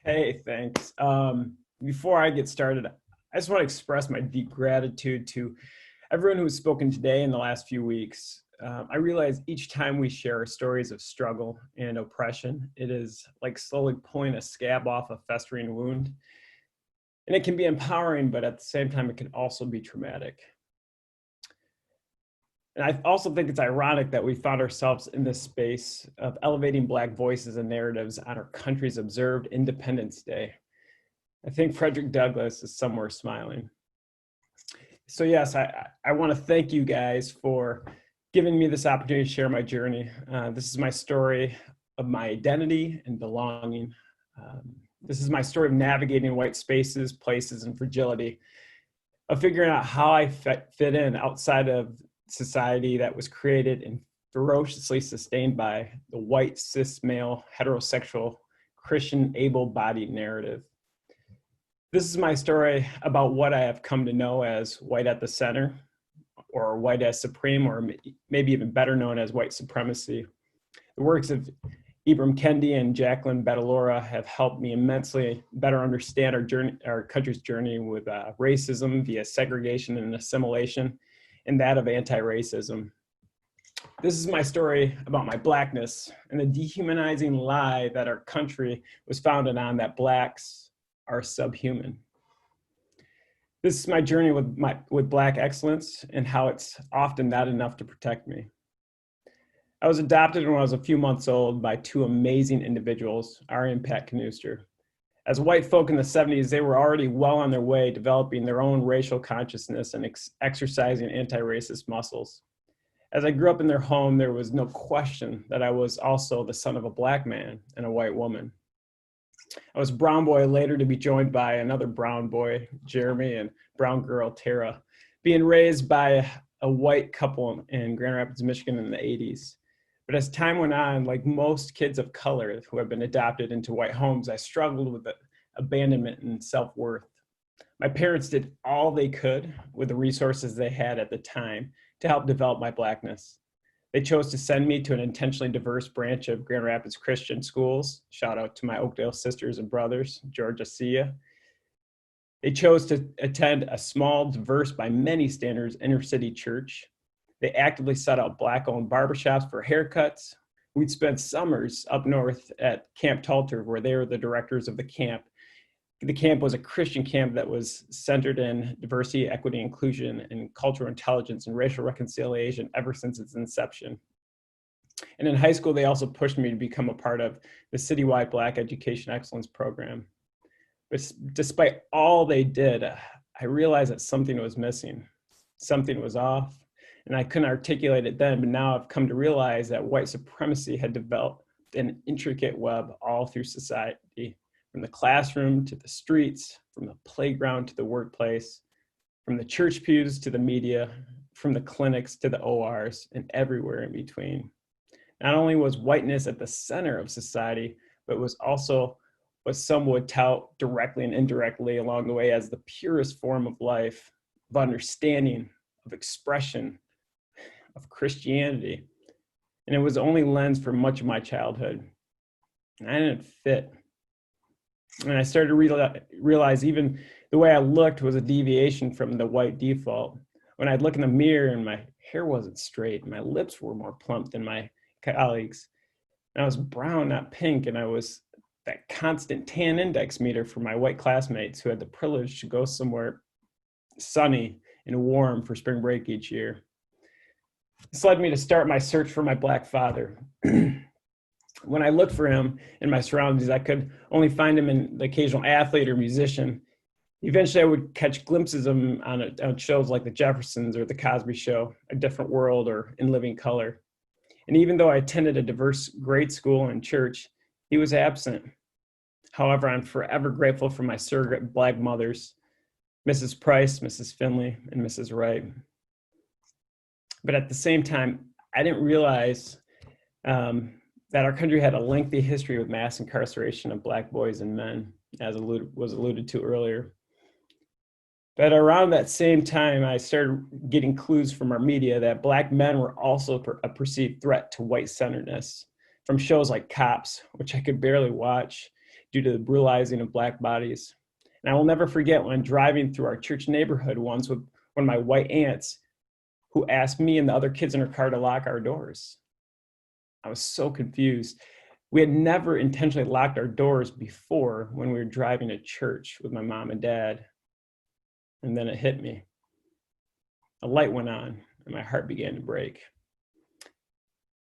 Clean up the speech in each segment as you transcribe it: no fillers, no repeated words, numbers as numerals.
Hey, thanks. Before I get started, I just want to express my deep gratitude to everyone who has spoken today in the last few weeks. I realize each time we share stories of struggle and oppression, it is like slowly pulling a scab off a festering wound. And it can be empowering, but at the same time, it can also be traumatic. And I also think it's ironic that we found ourselves in this space of elevating Black voices and narratives on our country's observed Independence Day. I think Frederick Douglass is somewhere smiling. So yes, I want to thank you guys for giving me this opportunity to share my journey. This is my story of my identity and belonging. This is my story of navigating white spaces, places, and fragility, of figuring out how I fit in outside of society that was created and ferociously sustained by the white, cis, male, heterosexual, Christian, able-bodied narrative. This is my story about what I have come to know as white at the center, or white as supreme, or maybe even better known as white supremacy. The works of Ibram Kendi and Jacqueline Badalora have helped me immensely better understand our country's journey with racism via segregation and assimilation, and that of anti-racism. This is my story about my Blackness and the dehumanizing lie that our country was founded on, that Blacks are subhuman. This is my journey with Black excellence and how it's often not enough to protect me. I was adopted when I was a few months old by two amazing individuals, Ari and Pat Knoester. As white folk in the 70s, they were already well on their way developing their own racial consciousness and exercising anti-racist muscles. As I grew up in their home, there was no question that I was also the son of a Black man and a white woman. I was a brown boy, later to be joined by another brown boy, Jeremy, and brown girl, Tara, being raised by a white couple in Grand Rapids, Michigan in the 80s. But as time went on, like most kids of color who have been adopted into white homes, I struggled with abandonment and self-worth. My parents did all they could with the resources they had at the time to help develop my Blackness. They chose to send me to an intentionally diverse branch of Grand Rapids Christian schools. Shout out to my Oakdale sisters and brothers, Georgia Sia. They chose to attend a small, diverse by many standards, inner city church. They actively sought out Black-owned barbershops for haircuts. We'd spend summers up north at Camp Talter, where they were the directors of the camp. The camp was a Christian camp that was centered in diversity, equity, inclusion, and cultural intelligence and racial reconciliation ever since its inception. And in high school, they also pushed me to become a part of the citywide Black Education Excellence Program. But despite all they did, I realized that something was missing. Something was off, and I couldn't articulate it then, but now I've come to realize that white supremacy had developed an intricate web all through society, from the classroom to the streets, from the playground to the workplace, from the church pews to the media, from the clinics to the ORs, and everywhere in between. Not only was whiteness at the center of society, but was also what some would tout directly and indirectly along the way as the purest form of life, of understanding, of expression, of Christianity. And it was the only lens for much of my childhood. And I didn't fit. And I started to realize even the way I looked was a deviation from the white default. When I'd look in the mirror and my hair wasn't straight, and my lips were more plump than my colleagues. And I was brown, not pink, and I was that constant tan index meter for my white classmates who had the privilege to go somewhere sunny and warm for spring break each year. This led me to start my search for my Black father. When I looked for him in my surroundings, I could only find him in the occasional athlete or musician. Eventually, I would catch glimpses of him on shows like The Jeffersons or The Cosby Show, A Different World, or In Living Color. And even though I attended a diverse grade school and church, he was absent. However, I'm forever grateful for my surrogate Black mothers, Mrs. Price, Mrs. Finley, and Mrs. Wright. But at the same time, I didn't realize that our country had a lengthy history with mass incarceration of Black boys and men, as was alluded to earlier. But around that same time, I started getting clues from our media that Black men were also a perceived threat to white-centeredness, from shows like Cops, which I could barely watch, due to the brutalizing of Black bodies. And I will never forget when driving through our church neighborhood once with one of my white aunts who asked me and the other kids in her car to lock our doors. I was so confused. We had never intentionally locked our doors before when we were driving to church with my mom and dad. And then it hit me. A light went on and my heart began to break.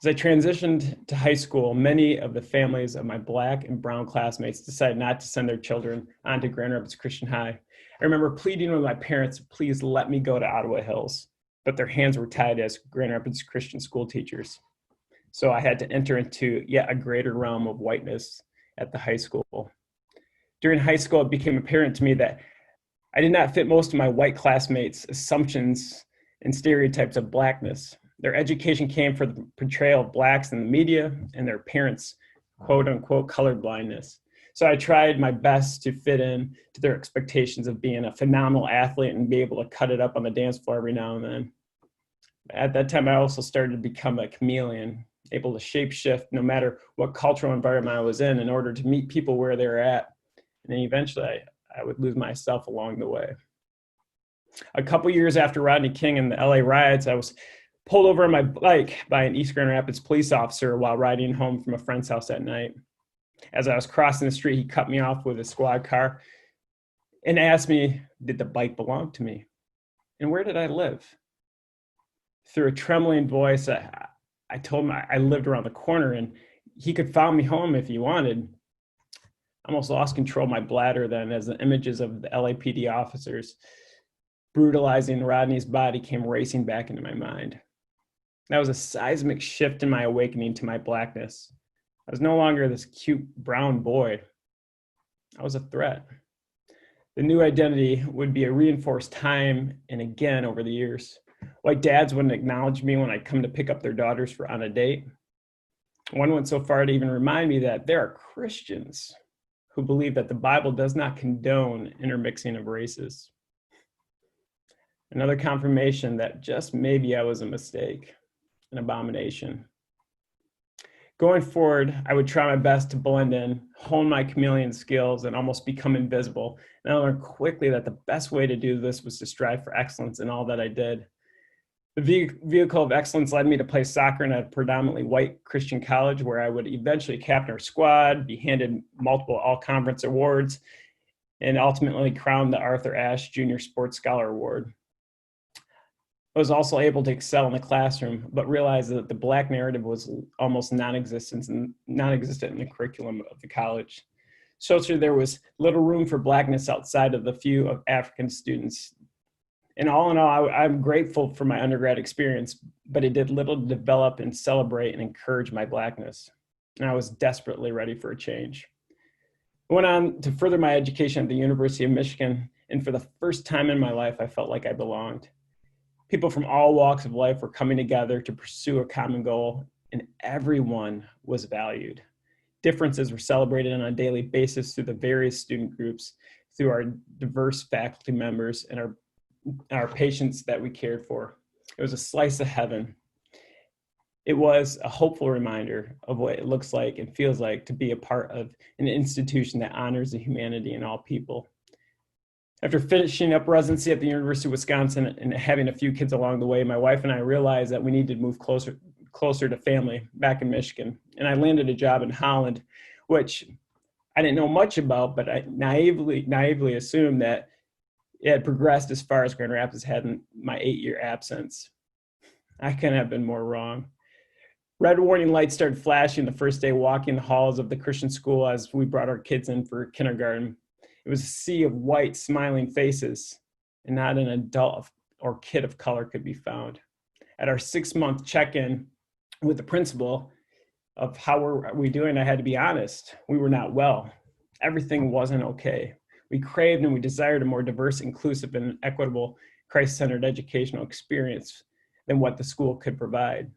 As I transitioned to high school, many of the families of my Black and brown classmates decided not to send their children on to Grand Rapids Christian High. I remember pleading with my parents, please let me go to Ottawa Hills, but their hands were tied as Grand Rapids Christian school teachers. So I had to enter into yet a greater realm of whiteness at the high school. During high school, it became apparent to me that I did not fit most of my white classmates' assumptions and stereotypes of Blackness. Their education came from the portrayal of Blacks in the media and their parents' quote unquote colorblindness. So I tried my best to fit in to their expectations of being a phenomenal athlete and be able to cut it up on the dance floor every now and then. At that time, I also started to become a chameleon, able to shapeshift no matter what cultural environment I was in order to meet people where they were at. And then eventually I would lose myself along the way. A couple years after Rodney King and the LA riots, I was pulled over on my bike by an East Grand Rapids police officer while riding home from a friend's house at night. As I was crossing the street, he cut me off with a squad car and asked me, did the bike belong to me? And where did I live? Through a trembling voice, I told him I lived around the corner and he could follow me home if he wanted. I almost lost control of my bladder then as the images of the LAPD officers brutalizing Rodney's body came racing back into my mind. That was a seismic shift in my awakening to my Blackness. I was no longer this cute brown boy. I was a threat. The new identity would be reinforced time and again over the years. White dads wouldn't acknowledge me when I'd come to pick up their daughters on a date. One went so far to even remind me that there are Christians who believe that the Bible does not condone intermixing of races. Another confirmation that just maybe I was a mistake, an abomination. Going forward, I would try my best to blend in, hone my chameleon skills, and almost become invisible. And I learned quickly that the best way to do this was to strive for excellence in all that I did. The vehicle of excellence led me to play soccer in a predominantly white Christian college where I would eventually captain our squad, be handed multiple all-conference awards, and ultimately crowned the Arthur Ashe Junior Sports Scholar Award. I was also able to excel in the classroom, but realized that the Black narrative was almost non-existent in the curriculum of the college. So there was little room for Blackness outside of the few of African students. And all in all, I'm grateful for my undergrad experience, but it did little to develop and celebrate and encourage my Blackness. And I was desperately ready for a change. I went on to further my education at the University of Michigan, and for the first time in my life, I felt like I belonged. People from all walks of life were coming together to pursue a common goal, and everyone was valued. Differences were celebrated on a daily basis through the various student groups, through our diverse faculty members, and our patients that we cared for. It was a slice of heaven. It was a hopeful reminder of what it looks like and feels like to be a part of an institution that honors the humanity in all people. After finishing up residency at the University of Wisconsin and having a few kids along the way, my wife and I realized that we needed to move closer to family back in Michigan. And I landed a job in Holland, which I didn't know much about, but I naively assumed that it had progressed as far as Grand Rapids had in my 8-year absence. I couldn't have been more wrong. Red warning lights started flashing the first day walking the halls of the Christian school as we brought our kids in for kindergarten. It was a sea of white, smiling faces, and not an adult or kid of color could be found. At our 6-month check-in with the principal of how were we doing, I had to be honest. We were not well. Everything wasn't okay. We craved and we desired a more diverse, inclusive, and equitable, Christ-centered educational experience than what the school could provide.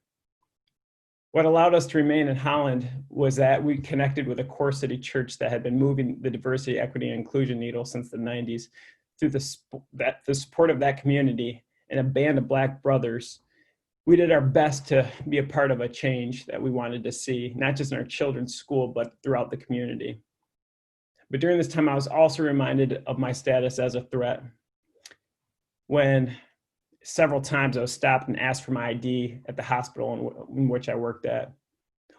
What allowed us to remain in Holland was that we connected with a core city church that had been moving the diversity, equity, and inclusion needle since the 90s. Through the support of that community and a band of Black brothers, we did our best to be a part of a change that we wanted to see, not just in our children's school, but throughout the community. But during this time, I was also reminded of my status as a threat when several times I was stopped and asked for my ID at the hospital in which I worked at,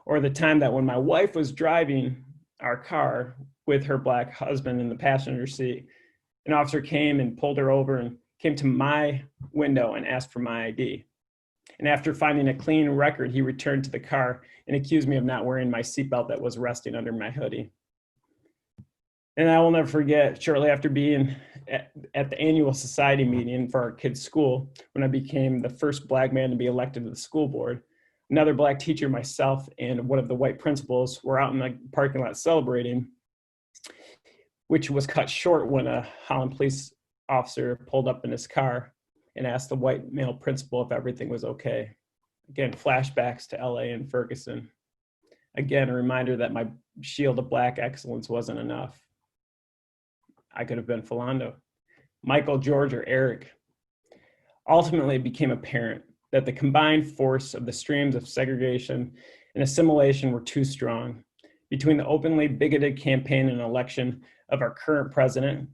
or the time that when my wife was driving our car with her Black husband in the passenger seat, an officer came and pulled her over and came to my window and asked for my ID. And after finding a clean record, he returned to the car and accused me of not wearing my seatbelt that was resting under my hoodie. And I will never forget, shortly after being at the annual society meeting for our kids' school, when I became the first Black man to be elected to the school board, another Black teacher, myself, and one of the white principals were out in the parking lot celebrating, which was cut short when a Holland police officer pulled up in his car and asked the white male principal if everything was okay. Again, flashbacks to LA and Ferguson. Again, a reminder that my shield of Black excellence wasn't enough. I could have been Philando, Michael, George, or Eric. Ultimately, it became apparent that the combined force of the streams of segregation and assimilation were too strong. Between the openly bigoted campaign and election of our current president,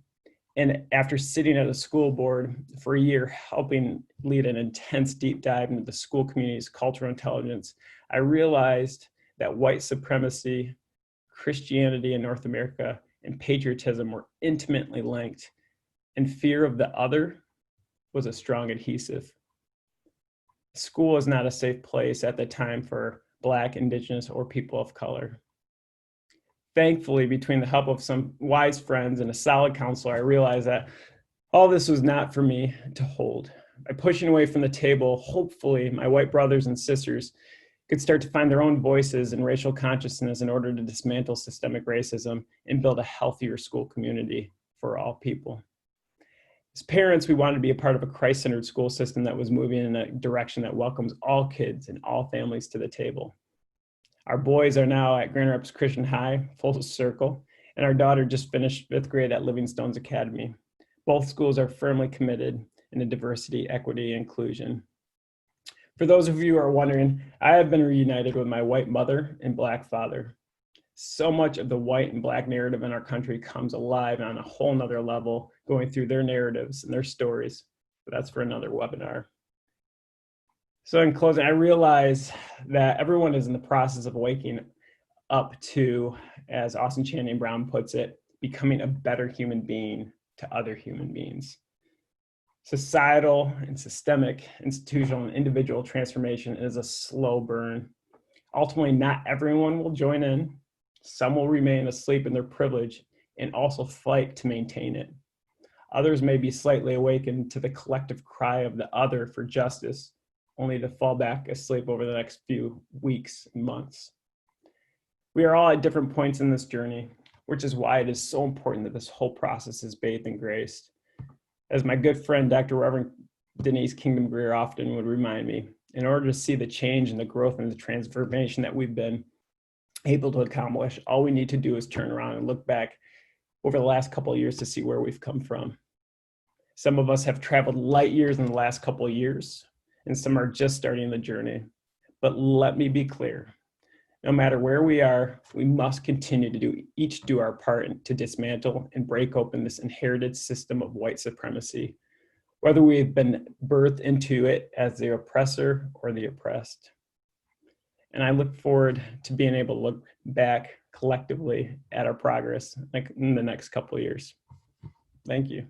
and after sitting at a school board for a year, helping lead an intense deep dive into the school community's cultural intelligence, I realized that white supremacy, Christianity in North America, and patriotism were intimately linked, and fear of the other was a strong adhesive. School is not a safe place at the time for Black, Indigenous, or people of color. Thankfully, between the help of some wise friends and a solid counselor, I realized that all this was not for me to hold. By pushing away from the table, hopefully my white brothers and sisters could start to find their own voices and racial consciousness in order to dismantle systemic racism and build a healthier school community for all people. As parents, we wanted to be a part of a Christ-centered school system that was moving in a direction that welcomes all kids and all families to the table. Our boys are now at Grand Rapids Christian High, full circle, and our daughter just finished 5th grade at Livingstone's Academy. Both schools are firmly committed in diversity, equity, and inclusion. For those of you who are wondering, I have been reunited with my white mother and Black father. So much of the white and Black narrative in our country comes alive on a whole nother level, going through their narratives and their stories, but that's for another webinar. So in closing, I realize that everyone is in the process of waking up to, as Austin Channing Brown puts it, becoming a better human being to other human beings. Societal and systemic, institutional and individual transformation is a slow burn. Ultimately, not everyone will join in. Some will remain asleep in their privilege and also fight to maintain it. Others may be slightly awakened to the collective cry of the other for justice, only to fall back asleep over the next few weeks and months. We are all at different points in this journey, which is why it is so important that this whole process is bathed in grace. As my good friend, Dr. Reverend Denise Kingdom Greer often would remind me, in order to see the change and the growth and the transformation that we've been able to accomplish, all we need to do is turn around and look back over the last couple of years to see where we've come from. Some of us have traveled light years in the last couple of years, and some are just starting the journey. But let me be clear, no matter where we are, we must continue to each do our part to dismantle and break open this inherited system of white supremacy, whether we've been birthed into it as the oppressor or the oppressed. And I look forward to being able to look back collectively at our progress in the next couple of years. Thank you.